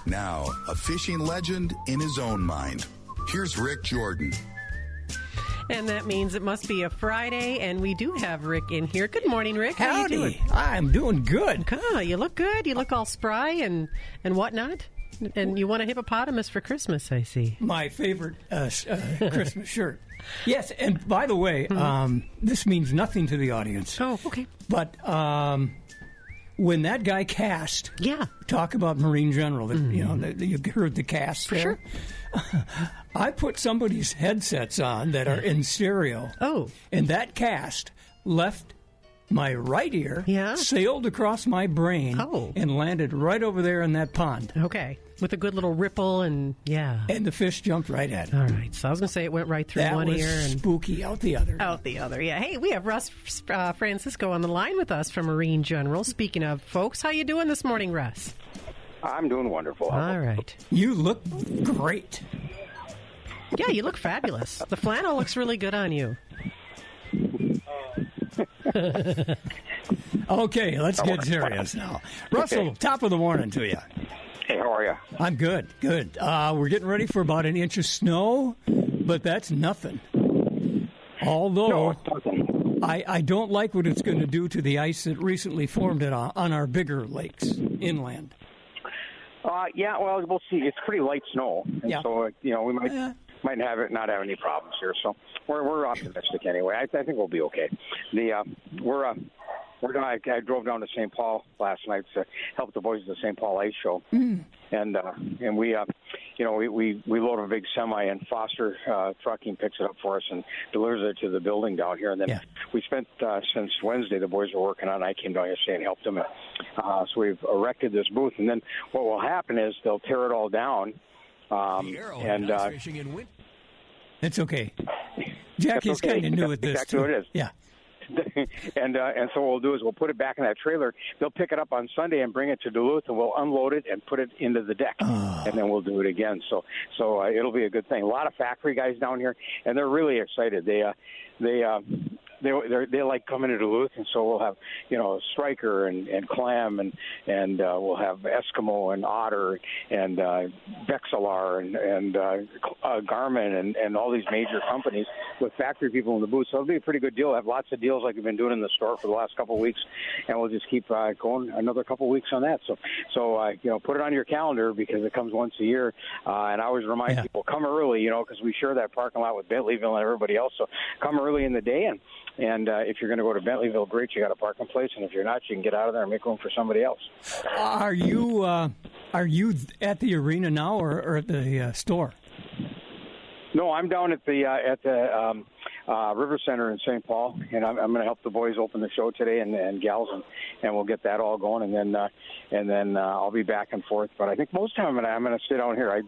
Now, a fishing legend in his own mind. Here's Rick Jordan. And that means it must be a Friday, and we do have Rick in here. Good morning, Rick. How Howdy. you doing? I'm doing good. You look good. You look all spry and whatnot. And you want a hippopotamus for Christmas, I see. My favorite Christmas shirt. Yes, and by the way, this means nothing to the audience. Oh, okay. But when that guy cast, talk about Marine General, you heard the cast there. Sure. I put somebody's headsets on that are in stereo. Oh. And that cast left my right ear, sailed across my brain, and landed right over there in that pond. Okay. With a good little ripple and, And the fish jumped right at it. All right. So I was going to say it went right through one ear. And spooky out the other. Out the other, yeah. Hey, we have Russ Francisco on the line with us from Marine General. Speaking of folks, how you doing this morning, Russ? I'm doing wonderful. All right. You look great. Yeah, you look fabulous. The flannel looks really good on you. Okay, let's get serious now. Russell, top of the morning to you. Hey, how are you? I'm good, good. We're getting ready for about an inch of snow, but that's nothing. Although, I don't like what it's going to do to the ice that recently formed on our bigger lakes inland. Well, we'll see. It's pretty light snow, and so we might not have any problems here. So we're optimistic anyway. I think we'll be okay. I drove down to St. Paul last night to help the boys at the St. Paul Ice Show, and we load a big semi, and Foster Trucking picks it up for us and delivers it to the building down here. And then we spent since Wednesday, the boys were working on it. I came down yesterday and helped them. So we've erected this booth, and then what will happen is they'll tear it all down. It's okay. Jackie's kind of new at this. Exactly what it is. Yeah. and so what we'll do is we'll put it back in that trailer. They'll pick it up on Sunday and bring it to Duluth, and we'll unload it and put it into the deck, and then we'll do it again. So it'll be a good thing. A lot of factory guys down here, and they're really excited. They like coming to Duluth, and so we'll have striker and clam and we'll have Eskimo and otter and Vexilar and Garmin and all these major companies with factory people in the booth. So it'll be a pretty good deal. We'll have lots of deals like we've been doing in the store for the last couple of weeks, and we'll just keep going another couple of weeks on that. So put it on your calendar because it comes once a year, and I always remind people come early, because we share that parking lot with Bentleyville and everybody else. So come early in the day and if you're going to go to Bentleyville, great, you got a parking place. And if you're not, you can get out of there and make room for somebody else. Are you at the arena now or at the store? No, I'm down at the River Center in St. Paul, and I'm going to help the boys open the show today and gals, and we'll get that all going, and then I'll be back and forth. But I think most of the time I'm going to sit down here.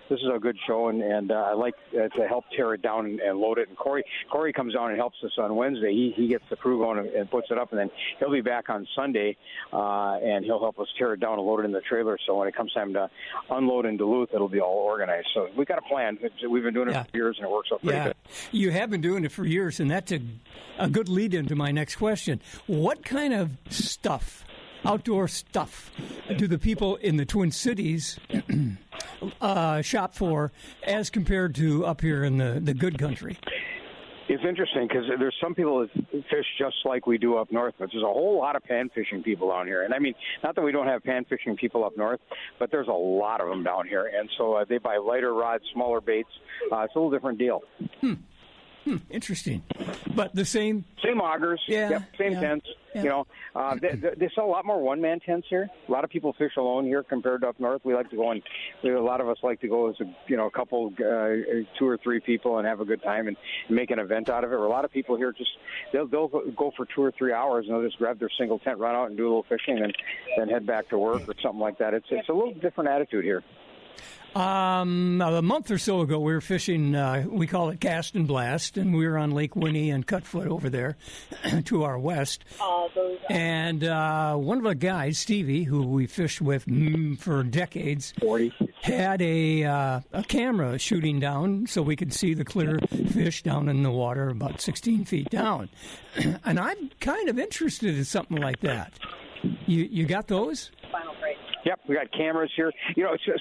This is a good show, and I like to help tear it down and load it. And Corey comes down and helps us on Wednesday. He gets the crew going and puts it up, and then he'll be back on Sunday, and he'll help us tear it down and load it in the trailer. So when it comes time to unload in Duluth, it'll be all organized. So we've got a plan. We've been doing it for years, and it works out pretty good. You have been doing it for years, and that's a good lead into my next question. What kind of stuff, outdoor stuff, do the people in the Twin Cities shop for as compared to up here in the good country? It's interesting because there's some people that fish just like we do up north, but there's a whole lot of pan fishing people down here. And I mean, not that we don't have pan fishing people up north, but there's a lot of them down here. And so they buy lighter rods, smaller baits. It's a little different deal. Interesting. But the same augers, same tents. Yeah. They sell a lot more one-man tents here. A lot of people fish alone here compared to up north. We like to go a lot of us like to go as a couple, 2 or 3 people and have a good time and make an event out of it. Or a lot of people here they'll go for 2 or 3 hours and they'll just grab their single tent, run out and do a little fishing, and then head back to work or something like that. It's a little different attitude here. A month or so ago, we were fishing, we call it Cast and Blast, and we were on Lake Winnie and Cutfoot over there to our west. And one of the guys, Stevie, who we fished with for decades, 40. had a camera shooting down so we could see the clear fish down in the water about 16 feet down. And I'm kind of interested in something like that. You got those? Yep, we got cameras here.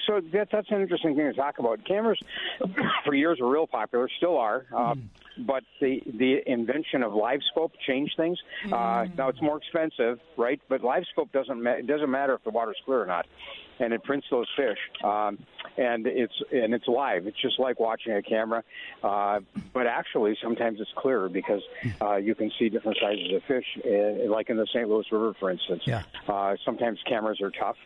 So that's an interesting thing to talk about. Cameras, for years, were real popular, still are. But the invention of LiveScope changed things. Now it's more expensive, right? But LiveScope doesn't matter if the water's clear or not, and it prints those fish. And it's live. It's just like watching a camera, but actually sometimes it's clearer because you can see different sizes of fish, like in the St. Louis River, for instance. Yeah. Sometimes cameras are tough.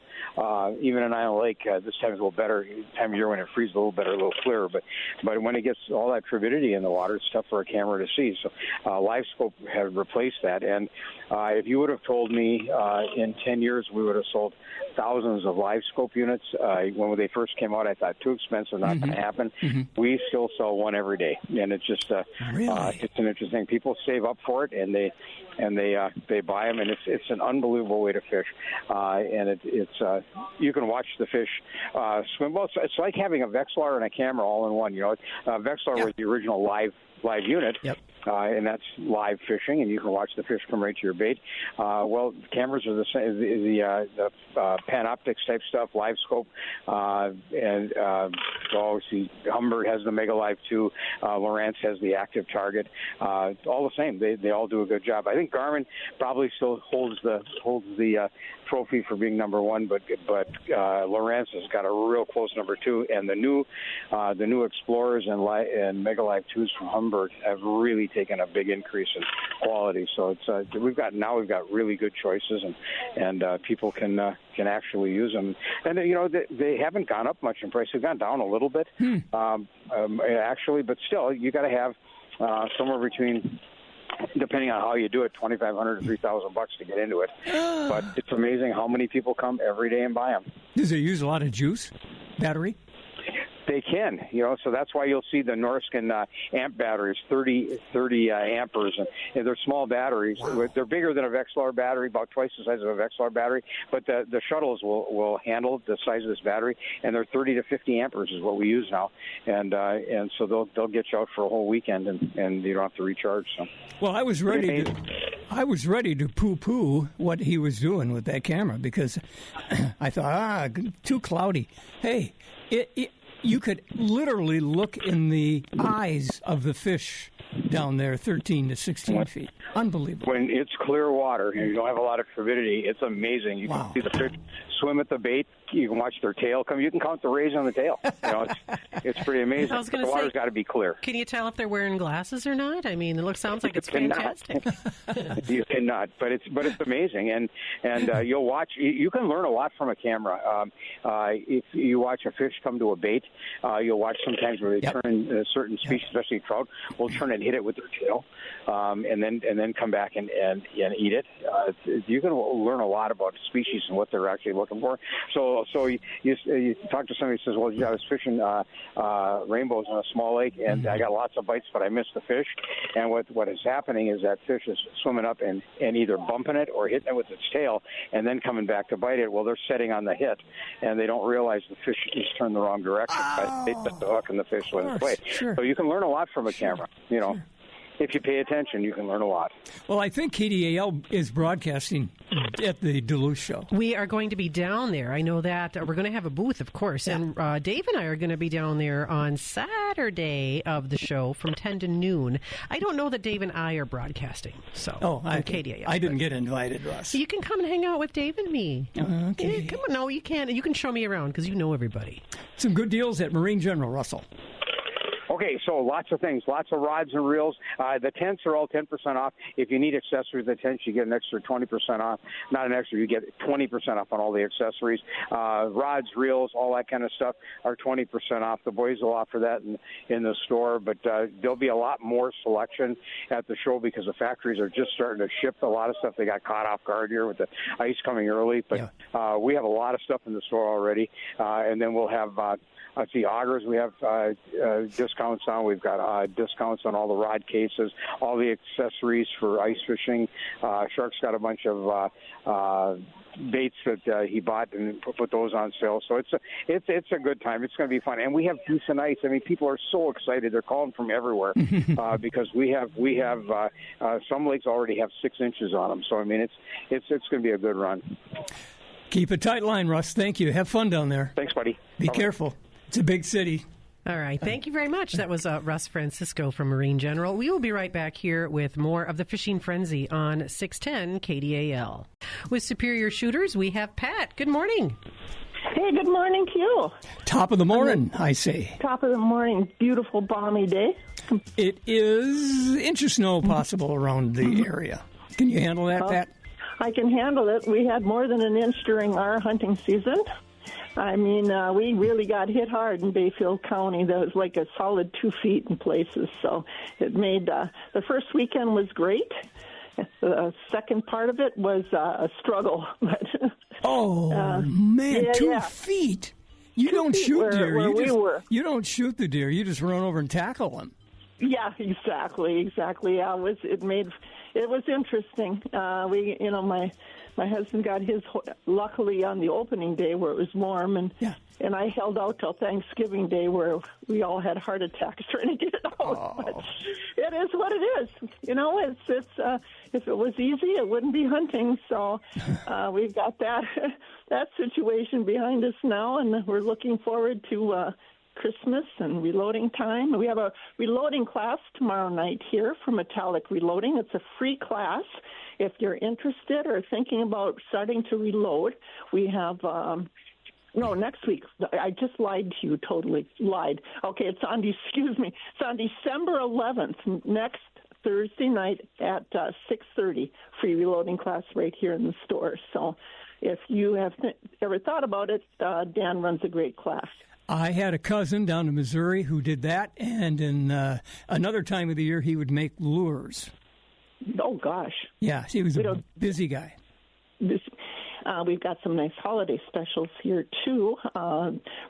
Even in Island Lake, this time is a little better. Time of year when it freezes a little better, a little clearer. But when it gets all that turbidity in the water, it's tough for a camera to see. So LiveScope has replaced that. And if you would have told me in 10 years we would have sold thousands of LiveScope units, when they first came out, I thought too expensive, not going to happen. We still sell one every day, and it's just it's an interesting. People save up for it, and they buy them, and it's an unbelievable way to fish. And it's you can watch the fish swim. Well, it's like having a Vexilar and a camera all in one. Vexilar was the original live unit. Yep. And that's live fishing, and you can watch the fish come right to your bait. Well, cameras are the same. The Panoptix type stuff, LiveScope, and obviously Humber has the Mega Live 2. Lowrance has the Active Target. All the same. They all do a good job. I think Garmin probably still holds the trophy for being number one, but Lowrance has got a real close number two, and the new Explorers and Mega Live 2s from Humber have really taken a big increase in quality. So it's we've got really good choices, and people can actually use them. And they haven't gone up much in price. They've gone down a little bit, actually, but still you got to have somewhere between, depending on how you do it, $2,500 to $3,000 to get into it. But it's amazing how many people come every day and buy them. Does it use a lot of juice, battery? They can, so that's why you'll see the Norskin amp batteries, 30 amperes, and they're small batteries. Wow. They're bigger than a Vexilar battery, about twice the size of a Vexilar battery, but the shuttles will handle the size of this battery, and they're 30 to 50 amperes is what we use now, and so they'll get you out for a whole weekend, and you don't have to recharge. So. Well, I was ready to poo-poo what he was doing with that camera because I thought, too cloudy. Hey, you could literally look in the eyes of the fish down there 13 to 16 feet. Unbelievable. When it's clear water and you don't have a lot of turbidity, it's amazing. You can see the fish swim at the bait. You can watch their tail come. You can count the rays on the tail. It's pretty amazing. I was going to say, the water's got to be clear. Can you tell if they're wearing glasses or not? I mean, sounds like it's fantastic. You cannot, but it's amazing, and you'll watch. You can learn a lot from a camera. If you watch a fish come to a bait, you'll watch sometimes where they turn a certain species, especially trout, will turn and hit it with their tail, and then come back and eat it. You can learn a lot about species and what they're actually looking for. So you talk to somebody who says, well, I was fishing rainbows in a small lake, and I got lots of bites, but I missed the fish. And what is happening is that fish is swimming up and either bumping it or hitting it with its tail and then coming back to bite it. Well, they're setting on the hit, and they don't realize the fish is turned the wrong direction. They set the hook, and the fish went its way. Sure. So you can learn a lot from a camera, Sure. If you pay attention, you can learn a lot. Well, I think KDAL is broadcasting at the Duluth show. We are going to be down there. I know that. We're going to have a booth, of course. Yeah. And Dave and I are going to be down there on Saturday of the show from 10 to noon. I don't know that Dave and I are broadcasting. So, on KDAL. I didn't get invited, Russ. You can come and hang out with Dave and me. Okay. Yeah, come on. No, you can. You can show me around because you know everybody. Some good deals at Marine General, Russell. Okay, so lots of things, lots of rods and reels. The tents are all 10% off. If you need accessories, the tents, you get an extra 20% off. Not an extra, you get 20% off on all the accessories. Rods, reels, all that kind of stuff are 20% off. The boys will offer that in the store, but there'll be a lot more selection at the show because the factories are just starting to ship a lot of stuff. They got caught off guard here with the ice coming early, but we have a lot of stuff in the store already, and then we'll have augers, we have discounts on. We've got discounts on all the rod cases, all the accessories for ice fishing. Shark's got a bunch of baits that he bought and put those on sale. So it's a good time. It's going to be fun, and we have decent ice. I mean, people are so excited. They're calling from everywhere because we have some lakes already have 6 inches on them. So I mean, it's going to be a good run. Keep a tight line, Russ. Thank you. Have fun down there. Thanks, buddy. Be careful. It's a big city. All right. Thank you very much. That was Russ Francisco from Marine General. We will be right back here with more of the Fishing Frenzy on 610 KDAL. With Superior Shooters, we have Pat. Good morning. Hey, good morning to you. Top of the morning, I say. Top of the morning. Beautiful, balmy day. It is inch of snow possible around the area. Can you handle that, Pat? I can handle it. We had more than an inch during our hunting season. I mean, we really got hit hard in Bayfield County. That was like a solid 2 feet in places. So it made the first weekend was great. The second part of it was a struggle. Man, 2 feet. You don't shoot deer. You don't shoot the deer. You just run over and tackle them. Yeah, exactly. Yeah, it was interesting. My husband got his luckily on the opening day where it was warm, and I held out till Thanksgiving Day where we all had heart attacks trying to get it out. But it is what it is. It's if it was easy, it wouldn't be hunting. So we've got that situation behind us now, and we're looking forward to Christmas and reloading time. We have a reloading class tomorrow night here for Metallic Reloading. It's a free class. If you're interested or thinking about starting to reload, we have next week. I just lied to you, totally lied. Okay, it's on December 11th, next Thursday night at 6:30, free reloading class right here in the store. So if you have ever thought about it, Dan runs a great class. I had a cousin down in Missouri who did that, and in another time of the year, he would make lures. Oh, gosh. Yeah, he was a busy guy. We've got some nice holiday specials here, too.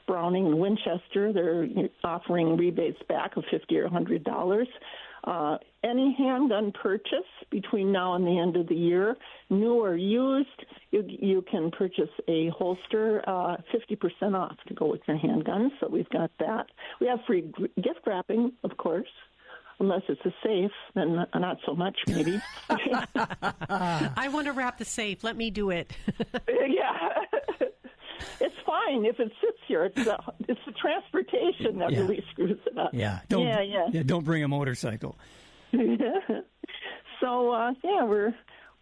Browning and Winchester, they're offering rebates back of $50 or $100. Any handgun purchase between now and the end of the year, new or used, you can purchase a holster 50% off to go with your handgun. So we've got that. We have free gift wrapping, of course. Unless it's a safe, then not so much, maybe. I want to wrap the safe. Let me do it. Yeah. It's fine if it sits here. It's the transportation that really screws it up. Yeah. Don't bring a motorcycle. So,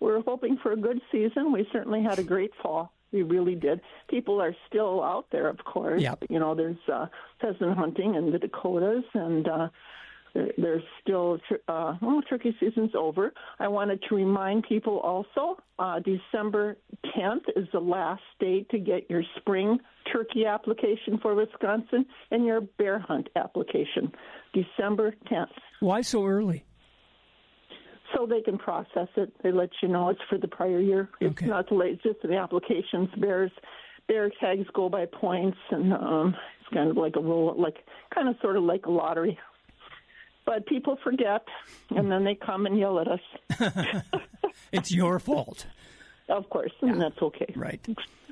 we're hoping for a good season. We certainly had a great fall. We really did. People are still out there, of course. Yep. There's pheasant hunting in the Dakotas, and there's still turkey season's over. I wanted to remind people also December 10th is the last day to get your spring turkey application for Wisconsin and your bear hunt application, December 10th. Why so early? So they can process it. They let you know it's for the prior year. Okay. It's not too late. It's just the applications. Bear tags go by points, and it's kind of like a sort of like a lottery. But people forget, and then they come and yell at us. It's your fault. Of course, and that's okay. Right.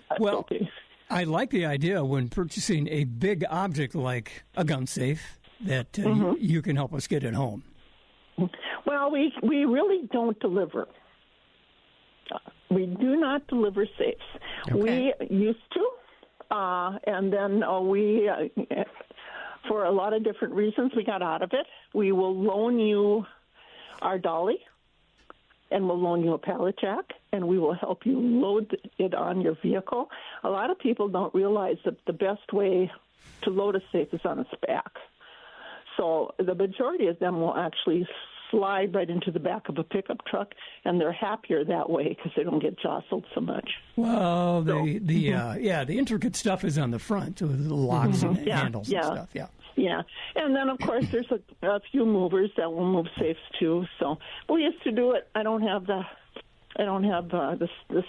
That's okay. I like the idea when purchasing a big object like a gun safe that you can help us get it home. Well, we really don't deliver. We do not deliver safes. Okay. We used to, and then we... for a lot of different reasons, we got out of it. We will loan you our dolly, and we'll loan you a pallet jack, and we will help you load it on your vehicle. A lot of people don't realize that the best way to load a safe is on its back. So the majority of them will actually slide right into the back of a pickup truck, and they're happier that way because they don't get jostled so much. Well, the intricate stuff is on the front with the locks and handles and stuff. Yeah, and then of course there's a few movers that will move safes too. So we used to do it. I don't have the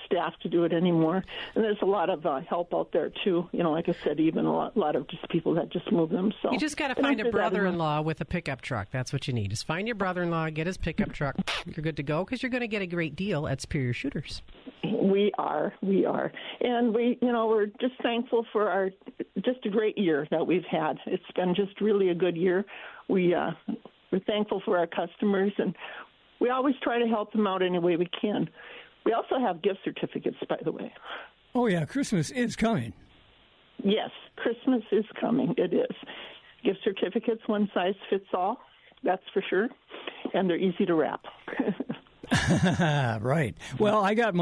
staff to do it anymore, and there's a lot of help out there too. Like I said, even a lot of just people that just move them. So you just got to find a brother-in-law with a pickup truck. That's what you need. Just find your brother-in-law, get his pickup truck. You're good to go because you're going to get a great deal at Superior Shooters. We are, and we're just thankful for just a great year that we've had. It's been just really a good year. We're thankful for our customers, and we always try to help them out any way we can. We also have gift certificates, by the way. Oh, yeah, Christmas is coming. Yes, Christmas is coming. It is. Gift certificates, one size fits all, that's for sure, and they're easy to wrap. Right. Well, I got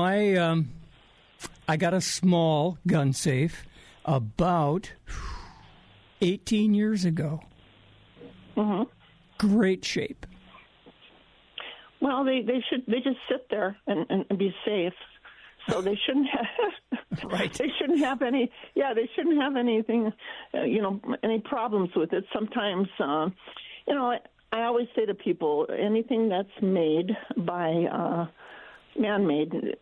I got a small gun safe about 18 years ago. Mm-hmm. Great shape. Well, they just sit there and be safe. So they shouldn't have. Right. They shouldn't have any. Yeah, they shouldn't have anything. Any problems with it. Sometimes, I always say to people, anything that's made by man-made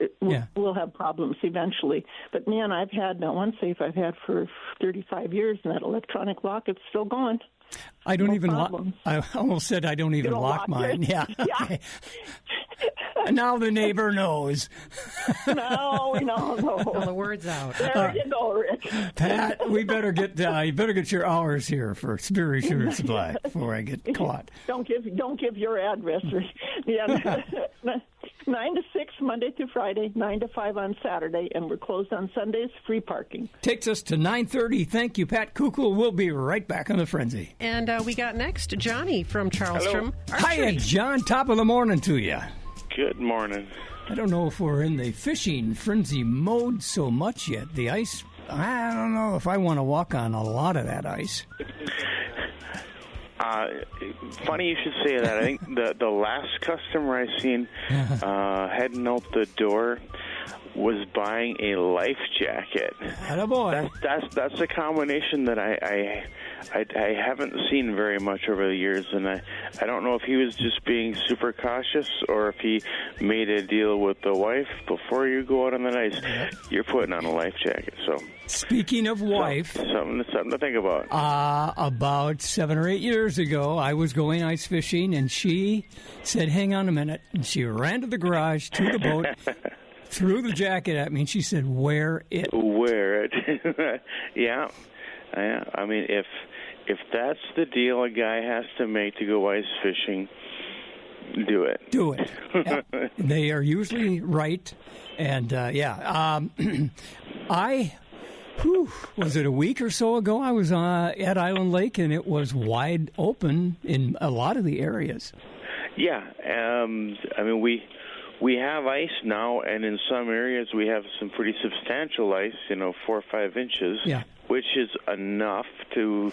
will have problems eventually. But man, I've had one safe I've had for 35 years, and that electronic lock, it's still going. I don't no even lock. problems. I almost said I don't even lock mine. It? Yeah. Yeah. Okay. Now the neighbor knows. No, we don't know. All the words out. There you go, Rick. Pat, we better get you better get your hours here for Spirit Shooter Supply before I get caught. Don't give your address. Yeah, 9 to 6 Monday through Friday, 9 to 5 on Saturday, and we're closed on Sundays. Free parking. Takes us to 9:30. Thank you, Pat Kukul. We'll be right back on the Frenzy. And we got next Johnny from Charleston. Hiya, John. Top of the morning to you. Good morning. I don't know if we're in the fishing frenzy mode so much yet. The ice, I don't know if I want to walk on a lot of that ice. Funny you should say that. I think the last customer I seen heading out the door was buying a life jacket. Attaboy. That's a combination that I haven't seen very much over the years, and I don't know if he was just being super cautious or if he made a deal with the wife before you go out on the ice. You're putting on a life jacket, so. Speaking of wife, something to think about. About 7 or 8 years ago, I was going ice fishing, and she said, "Hang on a minute," and she ran to the garage to the boat. Threw the jacket at me, and she said, "Wear it." Wear it. Yeah. I mean, if that's the deal a guy has to make to go ice fishing, do it. Do it. Yep. They are usually right. And, was it a week or so ago? I was at Island Lake, and it was wide open in a lot of the areas. Yeah. I mean, we have ice now, and in some areas we have some pretty substantial ice, 4 or 5 inches, which is enough to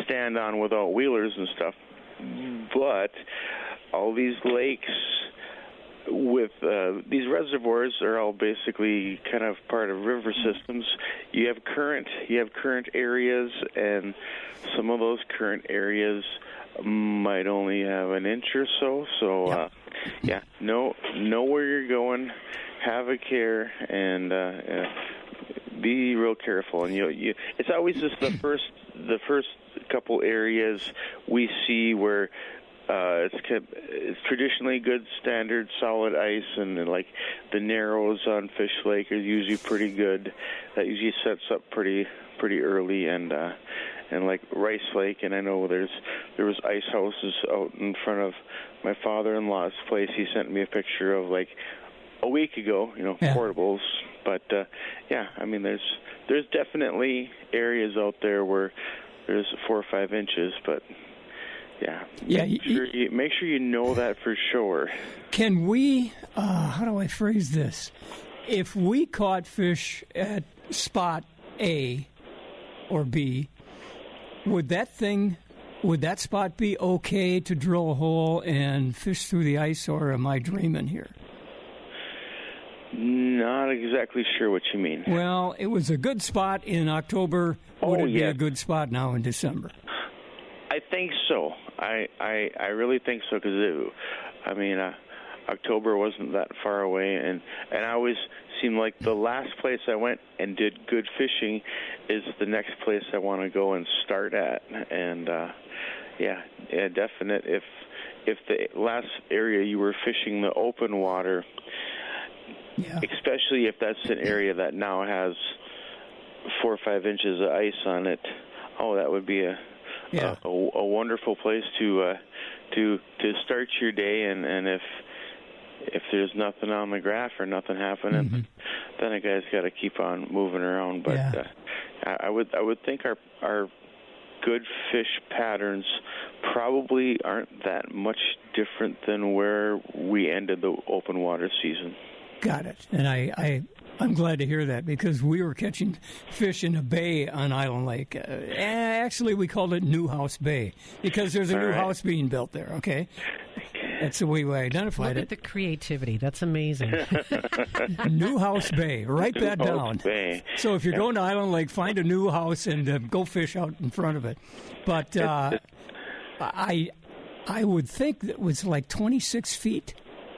stand on without wheelers and stuff. But all these lakes with these reservoirs are all basically kind of part of river systems. You have current areas, and some of those current areas might only have an inch or so. So, know where you're going, have a care, and be real careful. And it's always just the first couple areas we see where it's traditionally good standard solid ice, and like the narrows on Fish Lake are usually pretty good. That usually sets up pretty early, and like Rice Lake, and I know there was ice houses out in front of my father-in-law's place. He sent me a picture of like a week ago, portables. But I mean, there's definitely areas out there where there's 4 or 5 inches, but make sure you know that for sure. Can we? How do I phrase this? If we caught fish at spot A or B, would that spot be okay to drill a hole and fish through the ice, or am I dreaming here? Not exactly sure what you mean. Well, it was a good spot in October. Would it be a good spot now in December? I think so. I really think so, because October wasn't that far away, and I always seemed like the last place I went and did good fishing is the next place I want to go and start at. And definite. If the last area you were fishing the open water, especially if that's an area that now has 4 or 5 inches of ice on it, that would be a wonderful place to start your day. And if there's nothing on the graph or nothing happening, then a guy's got to keep on moving around. But I would think our good fish patterns probably aren't that much different than where we ended the open water season. Got it. And I'm glad to hear that, because we were catching fish in a bay on Island Lake. Actually, we called it Newhouse Bay because there's a new house being built there, okay? That's the way we identified it. Look at the creativity. That's amazing. Newhouse Bay. Write that down. Bay. So if you're going to Island Lake, find a new house and go fish out in front of it. But I would think that was like 26 feet.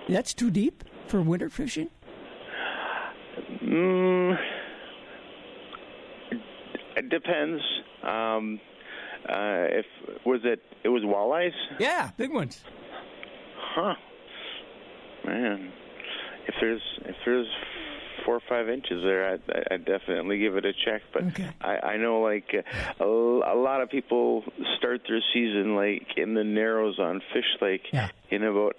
That's too deep for winter fishing? It depends. If it was walleyes? Yeah, big ones. Huh. Man, if there's 4 or 5 inches there, I'd definitely give it a check. But I know, like, a lot of people start their season, like, in the Narrows on Fish Lake in about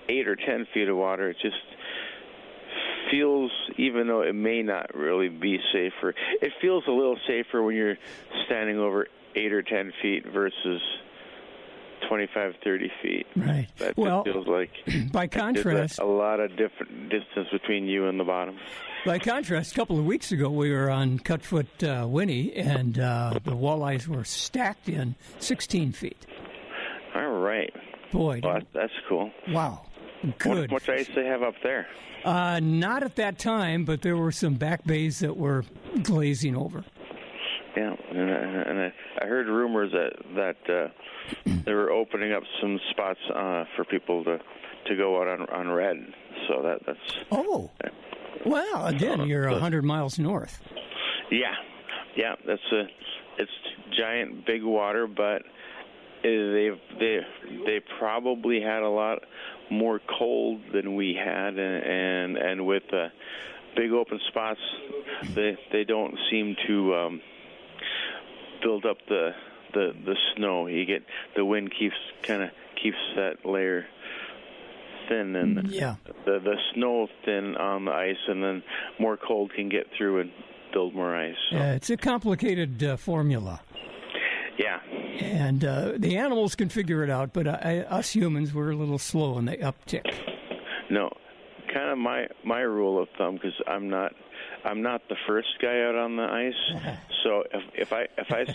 8 or 10 feet of water. It just feels, even though it may not really be safer, it feels a little safer when you're standing over 8 or 10 feet versus 25, 30 feet. Right. That well, feels like by contrast, a lot of different distance between you and the bottom. By contrast, a couple of weeks ago, we were on Cutfoot Winnie, and the walleyes were stacked in 16 feet. All right. Boy. Well, that's cool. Wow. Good. How much ice they have up there? Not at that time, but there were some back bays that were glazing over. Yeah, and I heard rumors that they were opening up some spots for people to go out on red. So that's. Oh, well, again, you're 100 miles north. Yeah, it's giant, big water, but they probably had a lot more cold than we had, and with big open spots, they don't seem to build up the snow. You get the wind keeps that layer thin, and the snow thin on the ice, and then more cold can get through and build more ice. So. Yeah, it's a complicated formula. Yeah. And the animals can figure it out, but us humans, we're a little slow in the uptick. No, kind of my rule of thumb, because I'm not the first guy out on the ice. So if I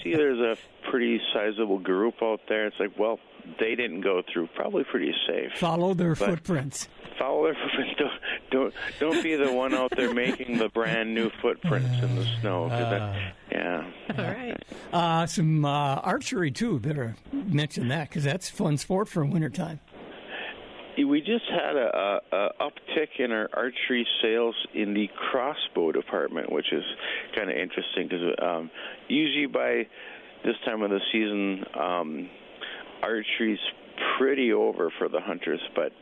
see there's a pretty sizable group out there, it's like, well, they didn't go through, probably pretty safe. Follow their footprints. Follow their footprints. Don't be the one out there making the brand new footprints in the snow. All right. Some archery too. Better mention that, because that's fun sport for wintertime. We just had a uptick in our archery sales in the crossbow department, which is kind of interesting, because usually by this time of the season, archery's pretty over for the hunters, but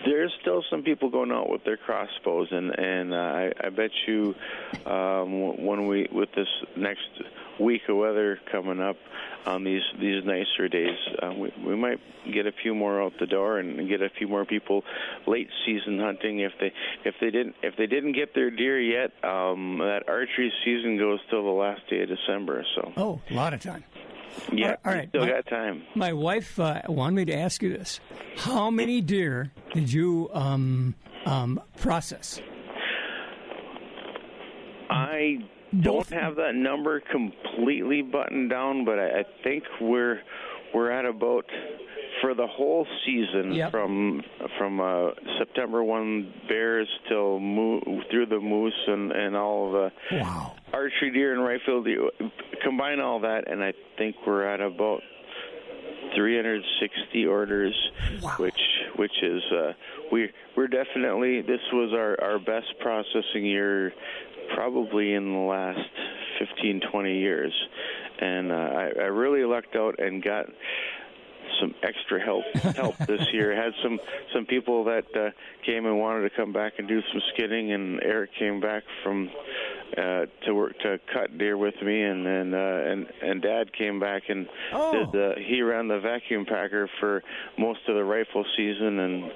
there's still some people going out with their crossbows, and I bet you with this next week of weather coming up on these nicer days, we might get a few more out the door and get a few more people late season hunting. If they didn't get their deer yet, that archery season goes till the last day of December. So a lot of time. Yeah, all right. Still got time. My wife wanted me to ask you this: how many deer did you process? I don't have that number completely buttoned down, but I think we're at about, for the whole season, from September 1 bears till through the moose and all of the archery deer and rifle deer. Combine all that, and I think we're at about 360 orders, which is we're definitely, this was our best processing year probably in the last 15, 20 years, and I really lucked out and got some extra help this year. Had some people that came and wanted to come back and do some skidding, and Eric came back from to cut deer with me, and Dad came back and he ran the vacuum packer for most of the rifle season, and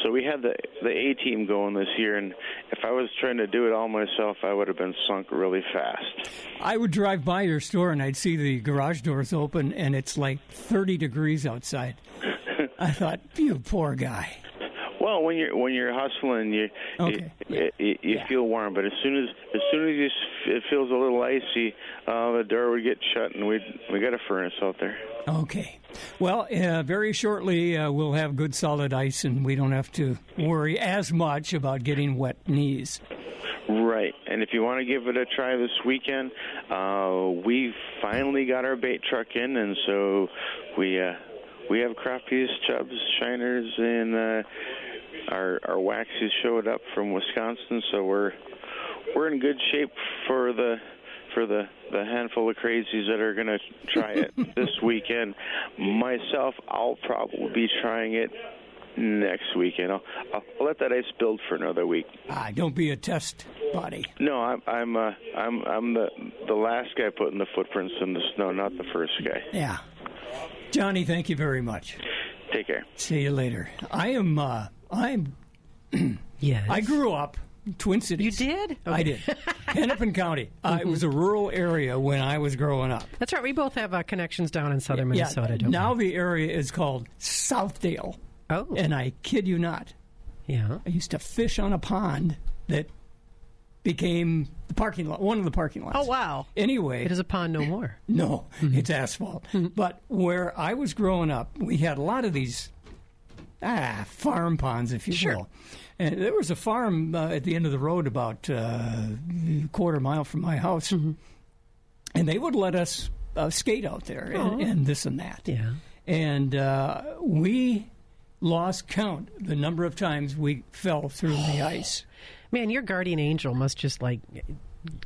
so we had the A team going this year. And if I was trying to do it all myself, I would have been sunk really fast. I would drive by your store and I'd see the garage doors open, and it's like 30 degrees outside. I thought, you poor guy. Well, when you're hustling, you feel warm, but as soon as it feels a little icy, the door would get shut, and we got a furnace out there. Okay. Well, very shortly we'll have good solid ice, and we don't have to worry as much about getting wet knees. Right, and if you want to give it a try this weekend, we finally got our bait truck in, and so we have crappies, chubs, shiners, and our waxies showed up from Wisconsin, so we're in good shape for the handful of crazies that are going to try it this weekend. Myself, I'll probably be trying it next weekend. I'll let that ice build for another week. Don't be a test body. No, I'm the last guy putting the footprints in the snow, not the first guy. Yeah. Johnny, thank you very much. Take care. See you later. Yes. I grew up in Twin Cities. You did? Okay. I did. Hennepin County. It was a rural area when I was growing up. That's right. We both have connections down in southern Minnesota. Don't Now we? the area is called Southdale. Oh. And I kid you not. Yeah. I used to fish on a pond that became the parking lot, one of the parking lots. Oh, wow. Anyway. It is a pond no more. No, it's asphalt. But where I was growing up, we had a lot of these farm ponds, if you will. And there was a farm at the end of the road about a quarter mile from my house. And they would let us skate out there and this and that. Yeah. And we lost count the number of times we fell through the ice. Man, your guardian angel must just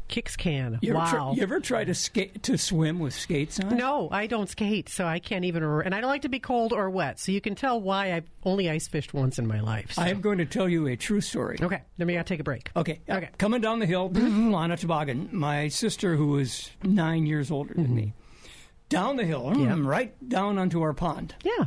kicks can. You wow. You ever try to swim with skates on? No, I don't skate, so I can't even. And I don't like to be cold or wet, so you can tell why I've only ice fished once in my life. So. I'm going to tell you a true story. Okay, then we got to take a break. Okay. Coming down the hill on a toboggan, my sister, who was 9 years older than me, down the hill, right down onto our pond. Yeah.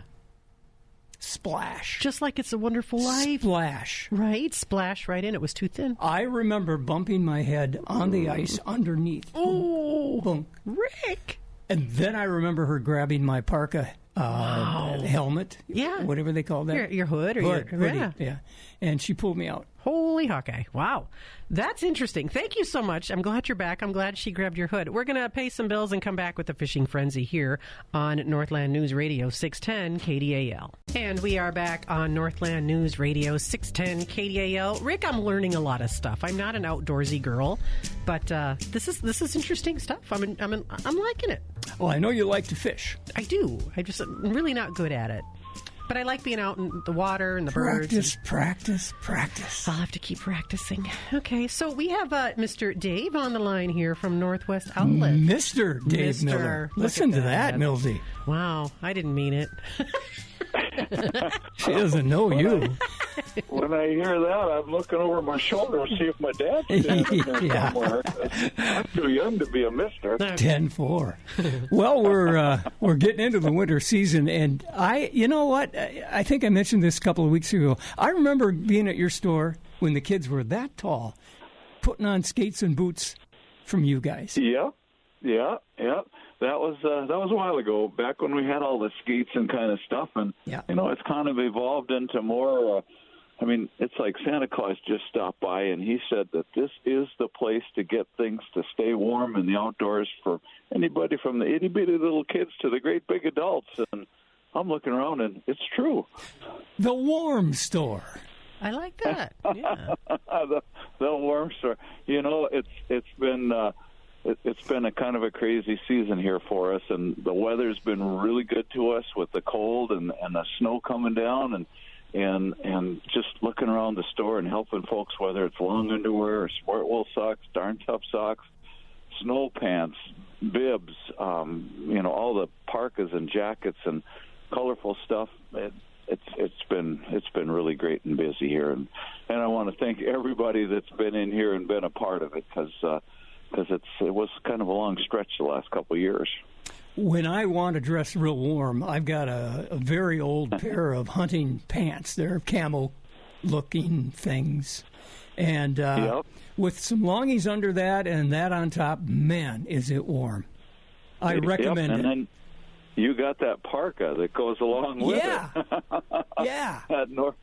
Splash. Just like It's a Wonderful Life. Splash. Right? Splash right in. It was too thin. I remember bumping my head on the ice underneath. Oh, Bunk. Rick. And then I remember her grabbing my parka helmet. Yeah. Whatever they call that. Your hood or hoodie. Yeah. And she pulled me out. Holy Hawkeye. Wow. That's interesting. Thank you so much. I'm glad you're back. I'm glad she grabbed your hood. We're going to pay some bills and come back with the Fishing Frenzy here on Northland News Radio 610 KDAL. And we are back on Northland News Radio 610 KDAL. Rick, I'm learning a lot of stuff. I'm not an outdoorsy girl, but this is interesting stuff. I'm liking it. Well, I know you like to fish. I do. I'm really not good at it. But I like being out in the water and the birds. Practice. I'll have to keep practicing. Okay, so we have Mr. Dave on the line here from Northwest Outlet. Mr. Dave Miller. Listen to that, Millsy. Wow, I didn't mean it. She doesn't know you. When I hear that, I'm looking over my shoulder to see if my dad's standing there somewhere. I'm too young to be a mister. 10-4. Well, we're getting into the winter season, and you know what? I think I mentioned this a couple of weeks ago. I remember being at your store when the kids were that tall, putting on skates and boots from you guys. Yeah. That was a while ago, back when we had all the skates and kind of stuff, and it's kind of evolved into more. It's like Santa Claus just stopped by, and he said that this is the place to get things to stay warm in the outdoors for anybody from the itty bitty little kids to the great big adults. And I'm looking around, and it's true. The warm store. I like that. Yeah. the warm store. It's been. It's been a kind of a crazy season here for us, and the weather's been really good to us with the cold and the snow coming down, and just looking around the store and helping folks, whether it's long underwear or sport wool socks, darn tough socks, snow pants, bibs, all the parkas and jackets and colorful stuff. It's been really great and busy here, and I want to thank everybody that's been in here and been a part of it, because because it was kind of a long stretch the last couple of years. When I want to dress real warm, I've got a very old pair of hunting pants. They're camo-looking things. And with some longies under that and that on top, man, is it warm. I recommend it. And then you got that parka that goes along with it. Yeah. That North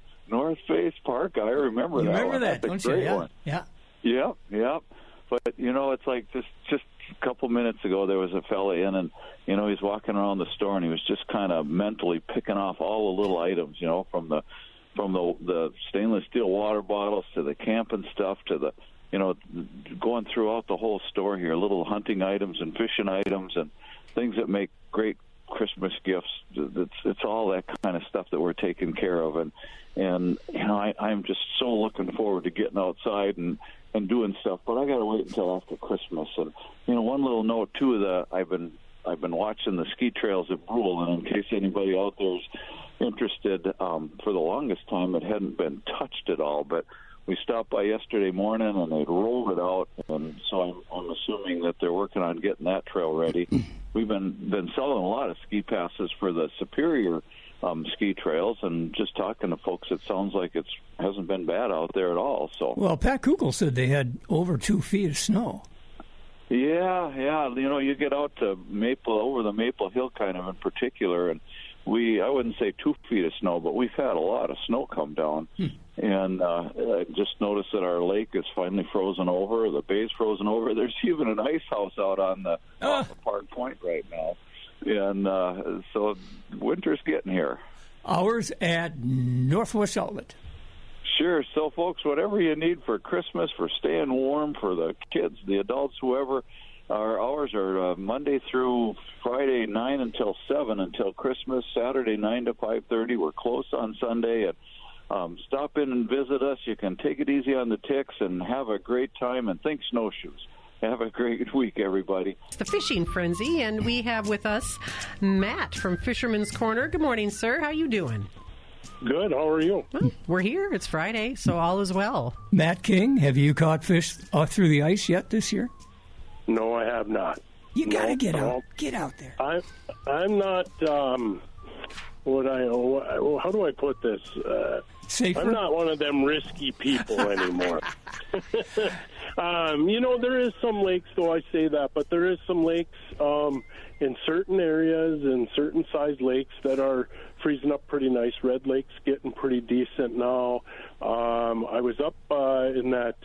Face parka, I remember that. You remember one. that, That's don't a you? great one. Yeah. Yep. But, it's like just a couple minutes ago, there was a fella in, and, he's walking around the store, and he was just kind of mentally picking off all the little items, from the stainless steel water bottles to the camping stuff to the, going throughout the whole store here, little hunting items and fishing items and things that make great Christmas gifts. It's all that kind of stuff that we're taking care of, and I'm just so looking forward to getting outside and doing stuff. But I got to wait until after Christmas. And one little note too, I've been watching the ski trails at Brule, and in case anybody out there is interested, for the longest time it hadn't been touched at all, but we stopped by yesterday morning and they'd rolled it out, and so I'm assuming that they're working on getting that trail ready. We've been selling a lot of ski passes for the Superior ski trails, and just talking to folks, it sounds like it hasn't been bad out there at all. So, well, Pat Kugel said they had over 2 feet of snow. Yeah. You get out to over the Maple Hill kind of in particular, and I wouldn't say 2 feet of snow, but we've had a lot of snow come down. And I just noticed that our lake is finally frozen over. The bay's frozen over. There's even an ice house out on the off of Park Point right now. And so winter's getting here. Hours at Northwest Outlet. Sure. So, folks, whatever you need for Christmas, for staying warm, for the kids, the adults, whoever, our hours are Monday through Friday, 9 until 7 until Christmas, Saturday, 9 to 5:30. We're closed on Sunday. And stop in and visit us. You can take it easy on the ticks and have a great time, and think snowshoes. Have a great week, everybody. It's the Fishing Frenzy, and we have with us Matt from Fisherman's Corner. Good morning, sir. How you doing? Good. How are you? Well, we're here. It's Friday, so all is well. Matt King, have you caught fish through the ice yet this year? No, I have not. You got to get out. Get out there. I'm not. How do I put this? Safer? I'm not one of them risky people anymore. There is some lakes, though I say that, but there is some lakes in certain areas and certain size lakes that are freezing up pretty nice. Red Lake's getting pretty decent now. I was up in that,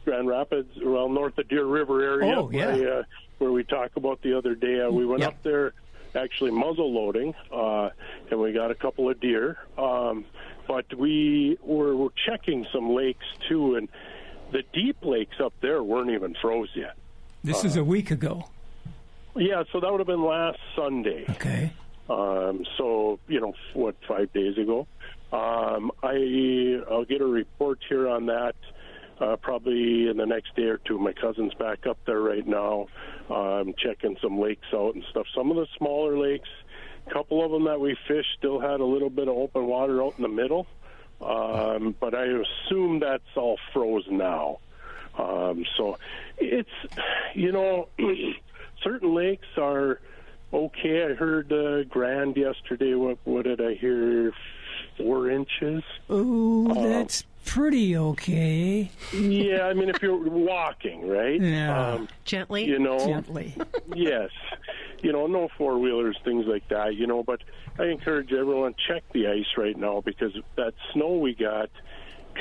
Grand Rapids, north of Deer River area, where we talked about the other day. We went up there, actually muzzle loading, and we got a couple of deer. But we're checking some lakes too, and the deep lakes up there weren't even froze yet. This is a week ago. Yeah, so that would have been last Sunday. Okay. 5 days ago. I'll get a report here on that probably in the next day or two. My cousin's back up there right now, checking some lakes out and stuff. Some of the smaller lakes, a couple of them that we fished still had a little bit of open water out in the middle, but I assume that's all frozen now. So it's, certain lakes are okay. I heard Grand yesterday. What did I hear? 4 inches. Oh, that's pretty okay. Yeah, I mean, if you're walking, right? Yeah. Gently? Gently. Yes. No four-wheelers, things like that, but I encourage everyone, check the ice right now, because that snow we got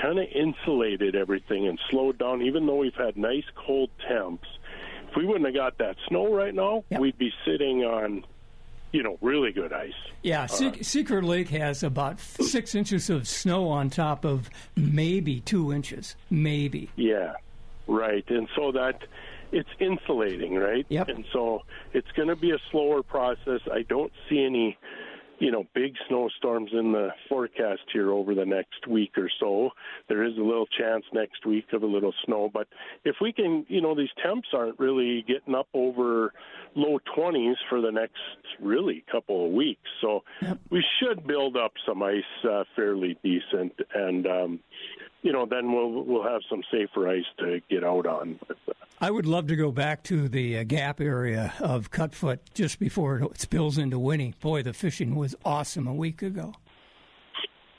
kind of insulated everything and slowed down, even though we've had nice cold temps. If we wouldn't have got that snow right now, we'd be sitting on, really good ice. Yeah, Secret Lake has about 6 inches of snow on top of maybe 2 inches, maybe. Yeah, right. And so that it's insulating, right? Yep. And so it's going to be a slower process. I don't see any, big snowstorms in the forecast here over the next week or so. There is a little chance next week of a little snow. But if we can, these temps aren't really getting up over low 20s for the next really couple of weeks. So we should build up some ice fairly decent. And then we'll have some safer ice to get out on. I would love to go back to the gap area of Cutfoot just before it spills into Winnie. Boy, the fishing was awesome a week ago.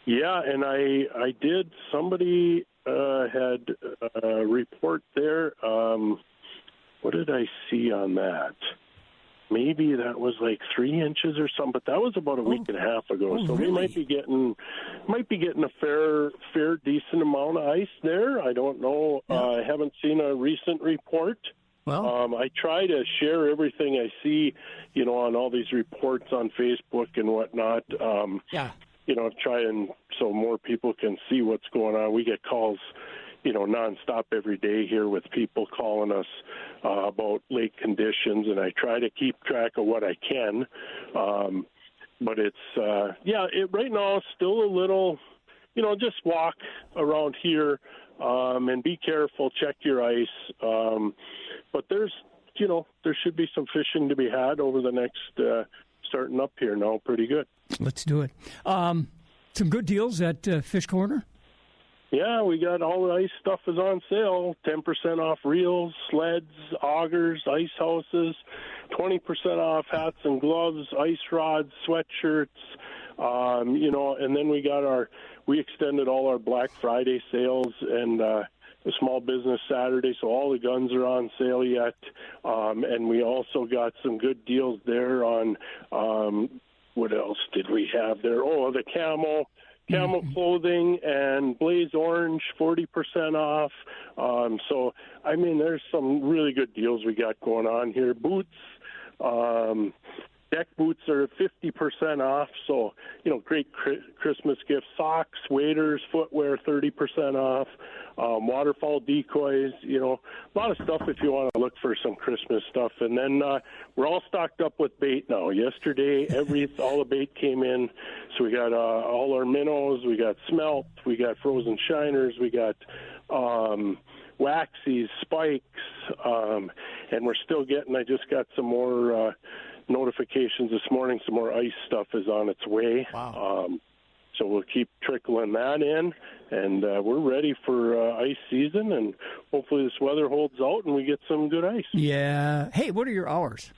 Yeah, and I did. Somebody had a report there. What did I see on that? Maybe that was like 3 inches or something, but that was about a week and a half ago. So really? We might be getting a fair decent amount of ice there. I don't know. Yeah. I haven't seen a recent report. Well, I try to share everything I see, on all these reports on Facebook and whatnot. yeah. Try and so more people can see what's going on. We get calls, nonstop every day here with people calling us about lake conditions, and I try to keep track of what I can. But it's, right now it's still a little, just walk around here and be careful, check your ice. But there's, there should be some fishing to be had over the next, starting up here now pretty good. Let's do it. Some good deals at Fish Corner? Yeah, we got all the ice stuff is on sale. 10% off reels, sleds, augers, ice houses, 20% off hats and gloves, ice rods, sweatshirts. And then we extended all our Black Friday sales and the Small Business Saturday, so all the guns are on sale yet. And we also got some good deals there on what else did we have there? Oh, the camo clothing and Blaze Orange, 40% off. So, there's some really good deals we got going on here. Boots, deck boots are 50% off. So, great Christmas gifts. Socks, waders, footwear, 30% off. Waterfall decoys, a lot of stuff if you want to look for some Christmas stuff. And then we're all stocked up with bait now. Yesterday, all the bait came in. So we got all our minnows, we got smelt, we got frozen shiners, we got waxies, spikes, and we're still getting, I just got some more notifications this morning, some more ice stuff is on its way. Wow. So we'll keep trickling that in, and we're ready for ice season, and hopefully this weather holds out and we get some good ice. Yeah. Hey, what are your hours?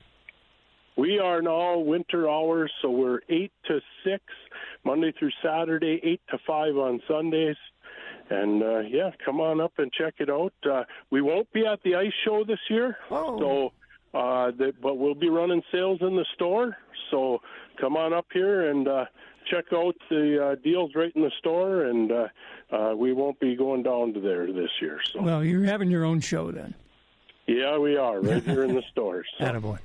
We are now winter hours, so we're 8 to 6, Monday through Saturday, 8 to 5 on Sundays. And, come on up and check it out. We won't be at the ice show this year, but we'll be running sales in the store. So come on up here and check out the deals right in the store, and we won't be going down to there this year. So. Well, you're having your own show then. Yeah, we are, right here in the stores. So. Attaboy.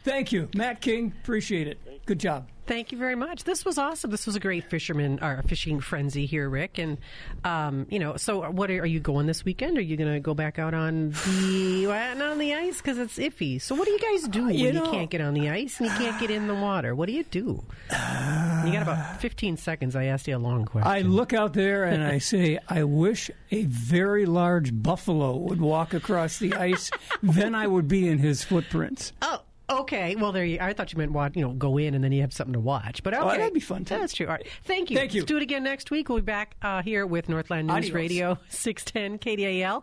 Thank you. Matt King, appreciate it. Good job. Thank you very much. This was awesome. This was a great fishing frenzy here, Rick. And, so what are you going this weekend? Are you going to go back out on the ice? Because it's iffy. So what do you guys do when you can't get on the ice and you can't get in the water? What do? You got about 15 seconds. I asked you a long question. I look out there and I say, I wish a very large buffalo would walk across the ice. Then I would be in his footprints. Oh. Okay, well, I thought you meant go in and then you have something to watch. But okay, that'd be fun too. That's true. All right, thank you. Thank you. Let's do it again next week. We'll be back here with Northland News Radio 610 KDAL.